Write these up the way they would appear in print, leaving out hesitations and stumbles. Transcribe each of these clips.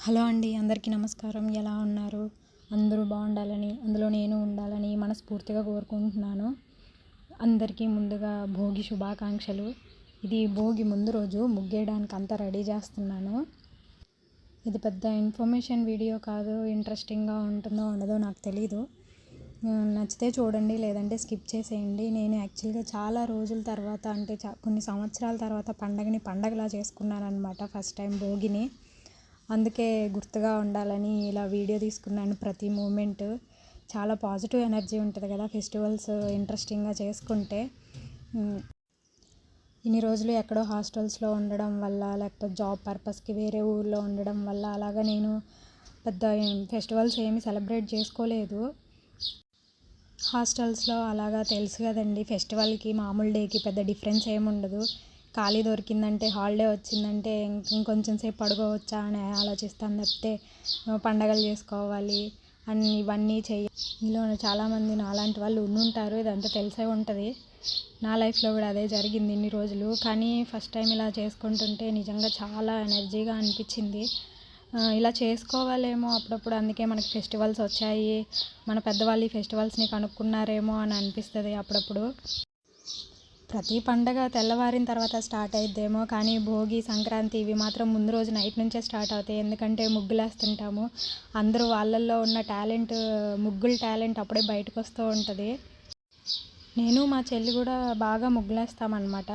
Hello అండి, అందరికీ నమస్కారం. ఎలా ఉన్నారు? అందరూ బాగుండాలని, అందులో నేను ఉండాలని మనస్ఫూర్తిగా కోరుకుంటున్నాను. అందరికీ ముందుగా భోగి శుభాకాంక్షలు. ఇది భోగి ముందు రోజు ముగ్గేయడానికి అంతా రెడీ చేస్తున్నాను. ఇది పెద్ద ఇన్ఫర్మేషన్ వీడియో కాదు. ఇంట్రెస్టింగ్గా ఉంటుందో ఉండదో నాకు తెలీదు. నచ్చితే చూడండి, లేదంటే స్కిప్ చేసేయండి. నేను యాక్చువల్గా చాలా రోజుల తర్వాత, అంటే కొన్ని సంవత్సరాల తర్వాత పండగలా చేసుకున్నాను అనమాట. ఫస్ట్ టైం భోగిని. అందుకే గుర్తుగా ఉండాలని ఇలా వీడియో తీసుకున్నాను. ప్రతి మూమెంట్ చాలా పాజిటివ్ ఎనర్జీ ఉంటుంది కదా ఫెస్టివల్స్ ఇంట్రెస్టింగ్గా చేసుకుంటే. ఇన్ని రోజులు ఎక్కడో హాస్టల్స్లో ఉండడం వల్ల, లేకపోతే జాబ్ పర్పస్కి వేరే ఊర్లో ఉండడం వల్ల అలాగా నేను పెద్ద ఫెస్టివల్స్ ఏమీ సెలబ్రేట్ చేసుకోలేదు. హాస్టల్స్లో అలాగా తెలుసు కదండి, ఫెస్టివల్కి మామూలు డేకి పెద్ద డిఫరెన్స్ ఏమి ఉండదు. ఖాళీ దొరికిందంటే, హాలిడే వచ్చిందంటే ఇంకొంచెం సేపు పడుకోవచ్చా అని ఆలోచిస్తాను తప్పితే పండగలు చేసుకోవాలి అని ఇవన్నీ మీలో చాలామంది నాలాంటి వాళ్ళు ఉండుంటారు. ఇదంతా తెలిసే ఉంటుంది. నా లైఫ్లో కూడా అదే జరిగింది ఇన్ని రోజులు. కానీ ఫస్ట్ టైం ఇలా చేసుకుంటుంటే నిజంగా చాలా ఎనర్జీగా అనిపించింది. ఇలా చేసుకోవాలేమో అప్పుడప్పుడు. అందుకే మనకి ఫెస్టివల్స్ వచ్చాయి, మన పెద్దవాళ్ళు ఈ ఫెస్టివల్స్ని కనుక్కున్నారేమో అని అనిపిస్తుంది అప్పుడప్పుడు. ప్రతి పండగ తెల్లవారిన తర్వాత స్టార్ట్ అయిద్దేమో, కానీ భోగి, సంక్రాంతి ఇవి మాత్రం ముందు రోజు నైట్ నుంచే స్టార్ట్ అవుతాయి. ఎందుకంటే ముగ్గులేస్తుంటాము. అందరూ వాళ్ళల్లో ఉన్న ముగ్గుల టాలెంట్ అప్పుడే బయటకు వస్తూ ఉంటుంది. నేను మా చెల్లి కూడా బాగా ముగ్గులేస్తామన్నమాట.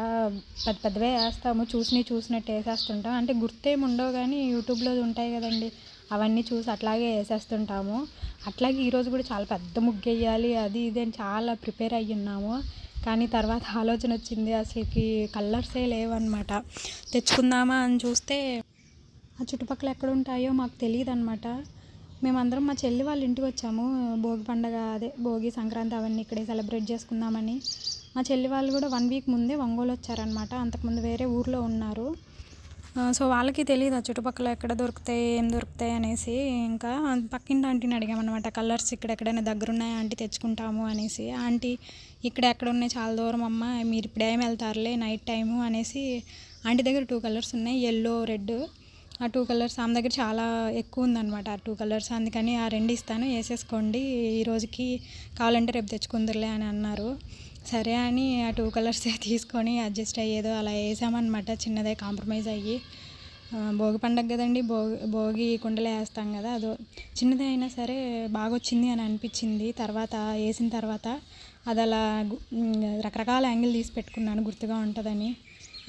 పెద్దవే వేస్తాము, చూసినట్టు వేసేస్తుంటాం. అంటే గుర్తేమి ఉండవు, కానీ యూట్యూబ్లో ఉంటాయి కదండి, అవన్నీ చూసి అట్లాగే వేసేస్తుంటాము. అట్లాగే ఈరోజు కూడా చాలా పెద్ద ముగ్గు వేయాలి, అది ఇది అని చాలా ప్రిపేర్ అయ్యి ఉన్నాము. కానీ తర్వాత ఆలోచన వచ్చింది, అసలుకి కలర్సే లేవన్నమాట. తెచ్చుకుందామా అని చూస్తే ఆ చుట్టుపక్కల ఎక్కడ ఉంటాయో మాకు తెలియదు అనమాట. మేమందరం మా చెల్లి వాళ్ళ ఇంటికి వచ్చాము. భోగి పండగ, అదే భోగి, సంక్రాంతి అవన్నీ ఇక్కడే సెలబ్రేట్ చేసుకుందామని. మా చెల్లి వాళ్ళు కూడా 1 వీక్ ముందే ఒంగోలు వచ్చారనమాట. అంతకుముందు వేరే ఊర్లో ఉన్నారు. సో వాళ్ళకి తెలియదు ఆ చుట్టుపక్కల ఎక్కడ దొరుకుతాయి, ఏం దొరుకుతాయి అనేసి. ఇంకా పక్కింటి ఆంటీని అడిగామన్నమాట, కలర్స్ ఇక్కడెక్కడైనా దగ్గర ఉన్నాయా ఆంటీ, తెచ్చుకుంటాము అనేసి. ఆంటీ ఇక్కడ ఎక్కడ ఉన్నాయి, చాలా దూరం అమ్మ, మీరు ఇప్పుడు ఏం వెళ్తారులే నైట్ టైము అనేసి. ఆంటీ దగ్గర 2 కలర్స్ ఉన్నాయి, ఎల్లో, రెడ్. ఆ 2 కలర్స్ ఆమె దగ్గర చాలా ఎక్కువ ఉందన్నమాట, ఆ 2 కలర్స్. అందుకని ఆ 2 ఇస్తాను, వేసేసుకోండి, ఈ రోజుకి కావాలంటే రేపు తెచ్చుకుందరులే అని అన్నారు. సరే అని ఆ 2 కలర్సే తీసుకొని అడ్జస్ట్ అయ్యేదో అలా వేసామన్నమాట. చిన్నదే కాంప్రమైజ్ అయ్యి. భోగి పండగ కదండి, భోగి కుండలే వేస్తాం కదా, అదో చిన్నదే అయినా సరే బాగా వచ్చింది అని అనిపించింది. తర్వాత వేసిన తర్వాత అది అలా రకరకాల యాంగిల్ తీసి పెట్టుకున్నాను, గుర్తుగా ఉంటుందని.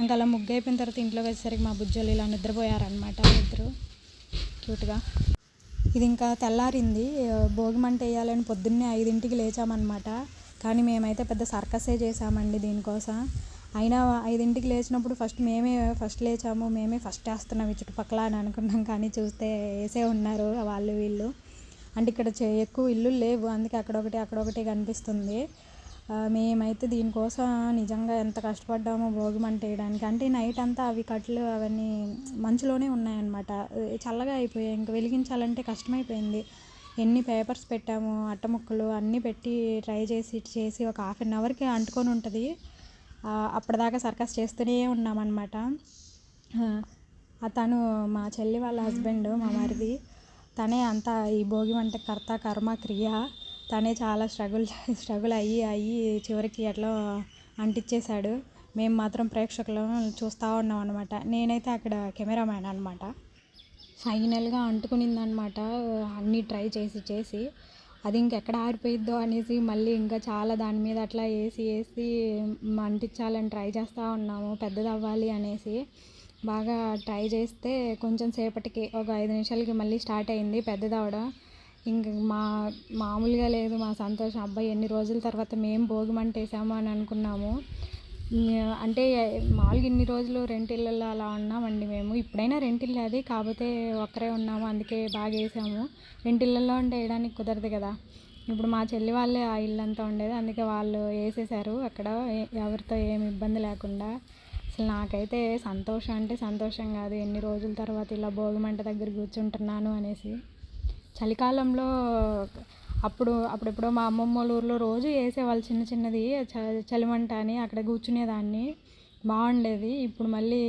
ఇంకా అలా ముగ్గు అయిపోయిన తర్వాత ఇంట్లోకి వచ్చేసరికి మా బుజ్జోళ్ళు ఇలా నిద్రపోయారనమాట, ఇద్దరు క్యూట్గా. ఇది ఇంకా తెల్లారింది. భోగి మంట వేయాలని పొద్దున్నే 5ంటికి లేచామన్నమాట. కానీ మేమైతే పెద్ద సర్కసే చేసామండి దీనికోసం. అయినా 5ంటికి లేచినప్పుడు మేమే ఫస్ట్ లేచాము, మేమే ఫస్ట్ వేస్తున్నాం ఈ చుట్టుపక్కల అని అనుకున్నాం. కానీ చూస్తే వేసే ఉన్నారు వాళ్ళు వీళ్ళు. అంటే ఇక్కడ ఎక్కువ ఇల్లు లేవు, అందుకే అక్కడొకటి కనిపిస్తుంది. మేమైతే దీనికోసం నిజంగా ఎంత కష్టపడ్డామో భోగి మంట వేయడానికి. అంటే నైట్ అంతా అవి కట్లు అవన్నీ మంచులోనే ఉన్నాయన్నమాట, చల్లగా అయిపోయాయి. ఇంకా వెలిగించాలంటే కష్టమైపోయింది. ఎన్ని పేపర్స్ పెట్టాము, అట్టముక్కలు అన్నీ పెట్టి ట్రై చేసి ఒక 1/2 అవర్కి అంటుకొని ఉంటుంది. అప్పటిదాకా సర్కస్ చేస్తూనే ఉన్నామన్నమాట. తను మా చెల్లి వాళ్ళ హస్బెండ్, మా మరిది. తనే అంతా ఈ భోగి మంట కర్త కర్మ క్రియ. తనే చాలా స్ట్రగుల్ అయ్యి చివరికి ఎట్లా అంటించేశాడు. మేము మాత్రం ప్రేక్షకులను చూస్తూ ఉన్నాం అనమాట. నేనైతే అక్కడ కెమెరామ్యాన్ అనమాట. ఫైనల్గా అంటుకునిందనమాట. అన్నీ ట్రై చేసి అది ఇంకెక్కడ ఆరిపోయిద్దో అనేసి మళ్ళీ ఇంకా చాలా దాని మీద అట్లా వేసి అంటించాలని ట్రై చేస్తూ ఉన్నాము, పెద్దది అవ్వాలి అనేసి. బాగా ట్రై చేస్తే కొంచెం సేపటికి ఒక 5 నిమిషాలకి మళ్ళీ స్టార్ట్ అయింది పెద్దది అవడం. ఇంక మామూలుగా లేదు మా సంతోషం. అబ్బాయి ఎన్ని రోజుల తర్వాత మేము భోగి మంట వేసాము అని అనుకున్నాము. అంటే మామూలుగా ఇన్ని రోజులు రెంటిళ్ళల్లో అలా ఉన్నామండి మేము. ఇప్పుడైనా రెంటిల్లు అది, కాకపోతే ఒక్కరే ఉన్నాము, అందుకే బాగా వేసాము. రెంటిళ్ళల్లో ఉంటే వేయడానికి కుదరదు కదా. ఇప్పుడు మా చెల్లి వాళ్ళే ఆ ఇల్లంతా ఉండేది, అందుకే వాళ్ళు వేసేసారు అక్కడ, ఎవరితో ఏమి ఇబ్బంది లేకుండా. అసలు నాకైతే సంతోషం అంటే సంతోషం కాదు, ఎన్ని రోజుల తర్వాత ఇలా భోగి మంట దగ్గర కూర్చుంటున్నాను అనేసి. చలికాలంలో అప్పుడెప్పుడో మా అమ్మమ్మ వాళ్ళ ఊర్లో రోజు వేసేవాళ్ళు చిన్నది చలిమంట అని, అక్కడ కూర్చునేదాన్ని, బాగుండేది. ఇప్పుడు మళ్ళీ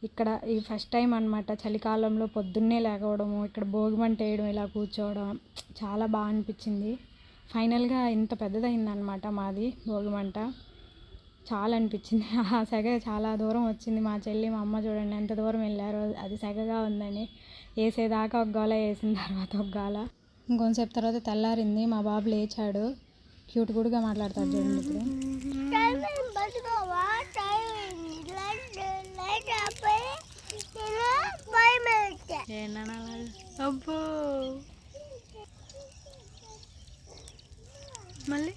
ఇక్కడ ఈ ఫస్ట్ టైం అనమాట చలికాలంలో పొద్దున్నే లేకపోవడము, ఇక్కడ భోగిమంట వేయడం, ఇలా కూర్చోవడం చాలా బాగా అనిపించింది. ఫైనల్గా ఇంత పెద్దదైందనమాట మాది భోగిమంట. చాలా అనిపించింది. ఆ సెగ చాలా దూరం వచ్చింది. మా చెల్లి మా అమ్మ చూడండి ఎంత దూరం వెళ్ళారో, అది సెగగా ఉందని. వేసేదాకా ఒక గోల, వేసిన తర్వాత ఒక గోల. ఇంకొంచెంసేపు తర్వాత తెల్లారింది. మా బాబు లేచాడు. క్యూట్ కూడ్గా మాట్లాడతాడు చూడండి ఇప్పుడు. అబ్బో మళ్ళీ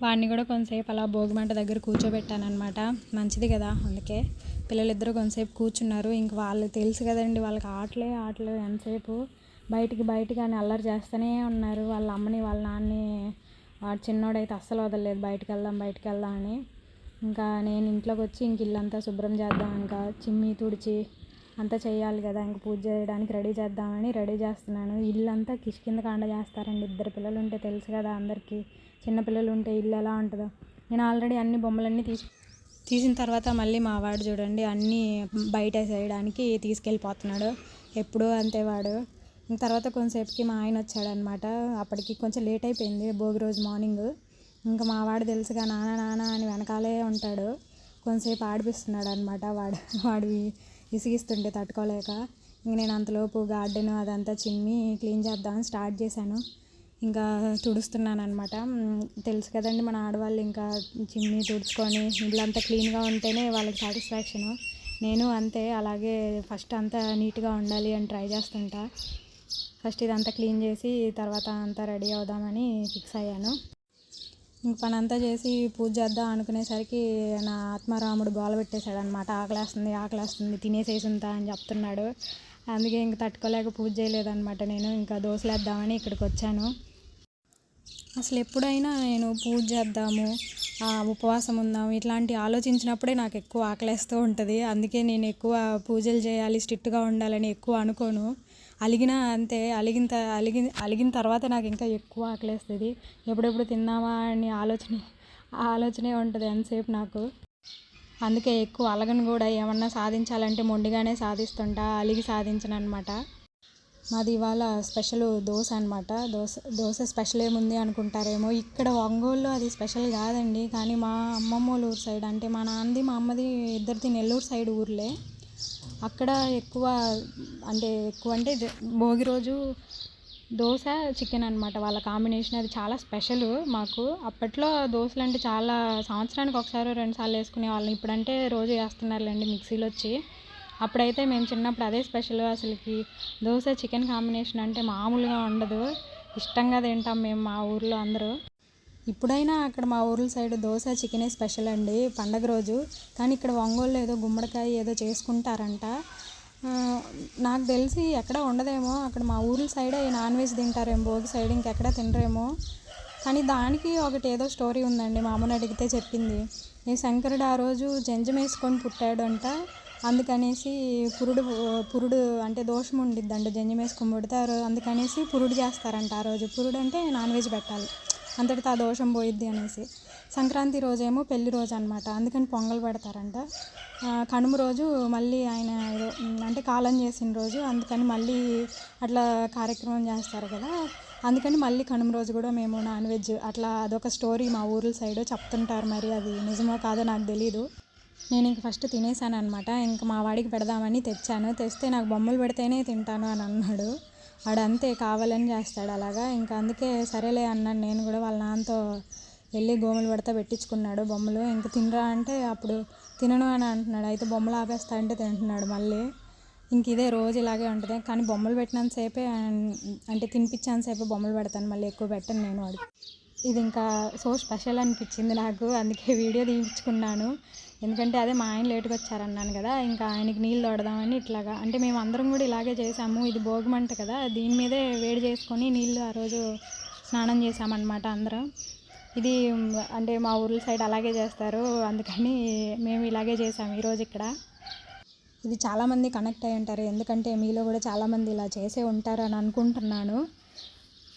వాడిని కూడా కొంతసేపు అలా భోగిమంట దగ్గర కూర్చోబెట్టాను అనమాట. మంచిది కదా, అందుకే పిల్లలిద్దరూ కొంతసేపు కూర్చున్నారు. ఇంక వాళ్ళు తెలుసు కదండి, వాళ్ళకి ఆటలే ఎంతసేపు బయటికి అని అల్లరి చేస్తూనే ఉన్నారు. వాళ్ళ అమ్మని వాళ్ళ నాన్నని. వాడు చిన్నోడైతే అస్సలు వదలలేదు బయటికి వెళ్దాం అని. ఇంకా నేను ఇంట్లోకి వచ్చి ఇంక ఇల్లంతా శుభ్రం చేద్దాం, ఇంకా చిమ్మి తుడిచి అంతా చేయాలి కదా, ఇంక పూజ చేయడానికి రెడీ చేద్దామని రెడీ చేస్తున్నాను. ఇల్లంతా కిష్కింద కాండ చేస్తారండి. 2 పిల్లలు ఉంటే తెలుసు కదా అందరికీ, చిన్నపిల్లలు ఉంటే ఇల్లు ఎలా ఉంటుందో. నేను ఆల్రెడీ అన్ని బొమ్మలన్నీ తీసిన తర్వాత మళ్ళీ మా వాడు చూడండి అన్నీ బయట వేసేయడానికి తీసుకెళ్ళిపోతున్నాడు. ఎప్పుడూ అంతే వాడు. తర్వాత కొంతసేపుకి మా ఆయన వచ్చాడనమాట. అప్పటికి కొంచెం లేట్ అయిపోయింది, భోగి రోజు మార్నింగ్. ఇంకా మా వాడు తెలుసుగా నాన్న అని వెనకాలే ఉంటాడు. కొంతసేపు ఆడిపిస్తున్నాడు అనమాట. వాడు విసిగిస్తుంటే తట్టుకోలేక ఇంక నేను అంతలోపు గార్డెన్ అదంతా చిమ్మి క్లీన్ చేద్దామని స్టార్ట్ చేశాను. ఇంకా తుడుస్తున్నాను అనమాట. తెలుసు కదండి మన ఆడవాళ్ళు ఇంకా చిమ్మి తుడుచుకొని ఇల్లంతా క్లీన్గా ఉంటేనే వాళ్ళకి సాటిస్ఫాక్షను. నేను అంతే, అలాగే ఫస్ట్ అంతా నీట్గా ఉండాలి అని ట్రై చేస్తుంటా. ఫస్ట్ ఇదంతా క్లీన్ చేసి తర్వాత అంతా రెడీ అవుదామని ఫిక్స్ అయ్యాను. ఇంక పని అంతా చేసి పూజ చేద్దాం అనుకునేసరికి నా ఆత్మారాముడు గోల పెట్టేశాడు అనమాట. ఆకలేస్తుంది తినేసేసుంటా అని చెప్తున్నాడు. అందుకే ఇంక తట్టుకోలేక పూజ చేయలేదన్నమాట. నేను ఇంకా దోశలు వేద్దామని ఇక్కడికి వచ్చాను. అసలు ఎప్పుడైనా నేను పూజ చేద్దాము, ఉపవాసం ఉందాము ఇట్లాంటి ఆలోచించినప్పుడే నాకు ఎక్కువ ఆకలేస్తూ ఉంటుంది. అందుకే నేను ఎక్కువ పూజలు చేయాలి, స్ట్రిక్ట్గా ఉండాలని ఎక్కువ అనుకోను. అలిగినా అంతే, అలిగిన తర్వాత నాకు ఇంకా ఎక్కువ ఆకలేస్తుంది. ఎప్పుడెప్పుడు తిన్నామా అని ఆలోచనే ఉంటుంది ఎంతసేపు నాకు. అందుకే ఎక్కువ అలగను కూడా. ఏమన్నా సాధించాలంటే మొండిగానే సాధిస్తుంటా, అలిగి సాధించను అనమాట. మాది ఇవాళ స్పెషల్ దోశ అనమాట. దోశ స్పెషల్ ఏముంది అనుకుంటారేమో. ఇక్కడ ఒంగోలులో అది స్పెషల్ కాదండి, కానీ మా అమ్మమ్మ వాళ్ళ ఊరు సైడ్, అంటే మా నాన్నది మా అమ్మది ఇద్దరిది నెల్లూరు సైడ్ ఊర్లే. అక్కడ ఎక్కువ అంటే భోగి రోజు దోశ చికెన్ అనమాట వాళ్ళ కాంబినేషన్. అది చాలా స్పెషల్ మాకు. అప్పట్లో దోశలు అంటే చాలా సంవత్సరానికి ఒకసారి 2 సార్లు వేసుకునే వాళ్ళం. ఇప్పుడంటే రోజు వేస్తున్నారులేండి మిక్సీలో వచ్చి. అప్పుడైతే మేము చిన్నప్పుడు అదే స్పెషల్. అసలుకి దోశ చికెన్ కాంబినేషన్ అంటే మామూలుగా ఉండదు. ఇష్టంగా తింటాం మేము మా ఊర్లో అందరూ. ఇప్పుడైనా అక్కడ మా ఊర్ల సైడ్ దోశ చికెనే స్పెషల్ అండి పండగ రోజు. కానీ ఇక్కడ ఒంగోలు ఏదో గుమ్మడికాయ ఏదో చేసుకుంటారంట. నాకు తెలిసి ఎక్కడ ఉండదేమో. అక్కడ మా ఊర్ల సైడే నాన్ వెజ్ తింటారేమో, భోగి సైడ్ ఇంకెక్కడ తినరేమో. కానీ దానికి ఒకటి ఏదో స్టోరీ ఉందండి. మా అమ్మని అడిగితే చెప్పింది. ఈ శంకరుడు ఆ రోజు జంజం వేసుకొని పుట్టాడు అంట. అందుకనేసి పురుడు అంటే దోషం ఉండిద్దంట జంజం వేసుకొని పుడితే. అందుకనేసి పురుడు చేస్తారంట ఆ రోజు. పురుడు అంటే నాన్ వెజ్ పెట్టాలి, అంతటితో ఆ దోషం పోయిద్ది అనేసి. సంక్రాంతి రోజేమో పెళ్లి రోజు అనమాట, అందుకని పొంగల్ పెడతారంట. కనుమ రోజు మళ్ళీ ఆయన ఏదో అంటే కాలం చేసిన రోజు, అందుకని మళ్ళీ అట్లా కార్యక్రమం చేస్తారు కదా, అందుకని మళ్ళీ కనుమ రోజు కూడా మేము నాన్ వెజ్ అట్లా. అదొక స్టోరీ మా ఊర్ల సైడ్ చెప్తుంటారు. మరి అది నిజమో కాదో నాకు తెలీదు. నేను ఇంక ఫస్ట్ తినేసాను అనమాట. ఇంకా మా వాడికి పెడదామని తెస్తే నాకు బొమ్మలు పెడితేనే తింటాను అని అన్నాడు. వాడు అంతే, కావాలని చేస్తాడు అలాగా. ఇంకా అందుకే సరేలే అన్నాను నేను కూడా. వాళ్ళ నాన్నతో వెళ్ళి గోములు పెడతా పెట్టించుకున్నాడు బొమ్మలు. ఇంక తినరా అంటే అప్పుడు తినను అని అంటున్నాడు. అయితే బొమ్మలు ఆపేస్తా అంటే తింటున్నాడు మళ్ళీ. ఇంక ఇదే రోజు ఇలాగే ఉంటుంది. కానీ బొమ్మలు పెట్టినంతసేపే అంటే తినిపించేంతసేపే బొమ్మలు పెడతాను, మళ్ళీ ఎక్కువ పెట్టను నేను. వాడు ఇది ఇంకా సో స్పెషల్ అనిపించింది నాకు, అందుకే వీడియో తీయించుకున్నాను. ఎందుకంటే అదే మా ఆయన లేట్గా వచ్చారన్నాను కదా, ఇంకా ఆయనకి నీళ్ళు తోడదామని ఇట్లాగా. అంటే మేము అందరం కూడా ఇలాగే చేసాము. ఇది భోగిమంట కదా, దీని మీదే వేడి చేసుకొని నీళ్ళు ఆ రోజు స్నానం చేసామన్నమాట అందరం. ఇది అంటే మా ఊర్ల సైడ్ అలాగే చేస్తారు, అందుకని మేము ఇలాగే చేసాము ఈరోజు ఇక్కడ. ఇది చాలామంది కనెక్ట్ అయ్యి ఉంటారు, ఎందుకంటే మీలో కూడా చాలామంది ఇలా చేసే ఉంటారు అని అనుకుంటున్నాను.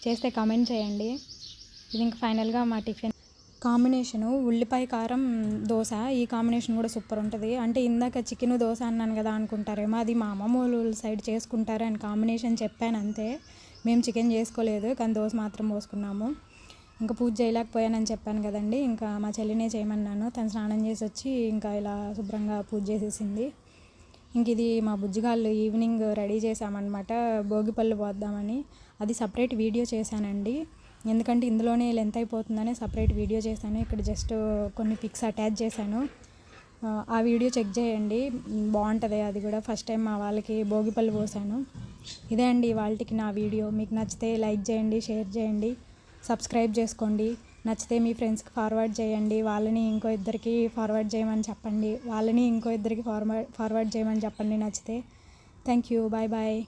చేస్తే కామెంట్ చేయండి. ఇది ఇంక ఫైనల్గా మా టిఫిన్. కాంబినేషను ఉల్లిపాయ కారం దోశ. ఈ కాంబినేషన్ కూడా సూపర్ ఉంటుంది. అంటే ఇందాక చికెను దోశ అన్నాను కదా అనుకుంటారేమో, అది మా అమ్మమ్మ వాళ్ళ సైడ్ చేసుకుంటారు అని కాంబినేషన్ చెప్పాను అంతే. మేము చికెన్ చేసుకోలేదు, కానీ దోశ మాత్రం పోసుకున్నాము. ఇంకా పూజ చేయలేకపోయానని చెప్పాను కదండి, ఇంకా మా చెల్లినే చేయమన్నాను. తను స్నానం చేసి వచ్చి ఇంకా ఇలా శుభ్రంగా పూజ చేసేసింది. ఇంక ఇది మా బుజ్జిగాళ్ళు ఈవినింగ్ రెడీ చేసామన్నమాట భోగిపళ్ళు పోద్దామని. అది సపరేట్ వీడియో చేశానండి, ఎందుకంటే ఇందులోనే లెంత్ అయిపోతుందని సపరేట్ వీడియో చేశాను. ఇక్కడ జస్ట్ కొన్ని పిక్స్ అటాచ్ చేశాను, ఆ వీడియో చెక్ చేయండి, బాగుంటుంది. అది కూడా ఫస్ట్ టైం మా వాళ్ళకి భోగిపళ్ళు పోసాను. ఇదే అండి వాళ్ళకి నా వీడియో. మీకు నచ్చితే లైక్ చేయండి, షేర్ చేయండి, సబ్స్క్రైబ్ చేసుకోండి. నచ్చితే మీ ఫ్రెండ్స్కి ఫార్వర్డ్ చేయండి, వాళ్ళని ఇంకో ఇద్దరికి ఫార్వర్డ్ చేయమని చెప్పండి, వాళ్ళని ఇంకో ఇద్దరికి ఫార్వర్డ్ చేయమని చెప్పండి నచ్చితే. Thank you, bye bye.